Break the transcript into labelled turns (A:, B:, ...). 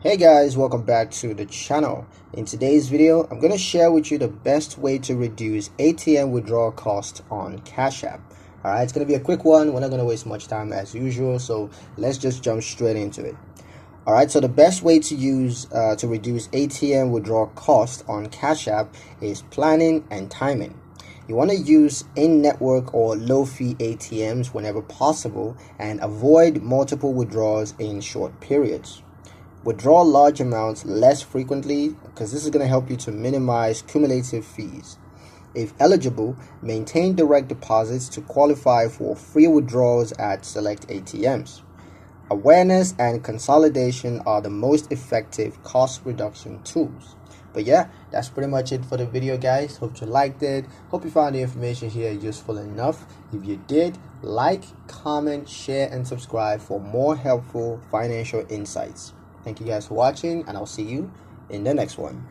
A: Hey guys, welcome back to the channel. In today's video, I'm going to share with you the best way to reduce ATM withdrawal cost on Cash App. Alright, it's going to be a quick one. We're not going to waste much time as usual, so let's just jump straight into it. Alright, so the best way to reduce ATM withdrawal cost on Cash App is planning and timing. You want to use in-network or low-fee ATMs whenever possible and avoid multiple withdrawals in short periods. Withdraw large amounts less frequently because this is going to help you to minimize cumulative fees. If eligible, maintain direct deposits to qualify for free withdrawals at select ATMs. Awareness and consolidation are the most effective cost reduction tools. But yeah, that's pretty much it for the video, guys. Hope you liked it. Hope you found the information here useful enough. If you did, like, comment, share, and subscribe for more helpful financial insights. Thank you guys for watching, and I'll see you in the next one.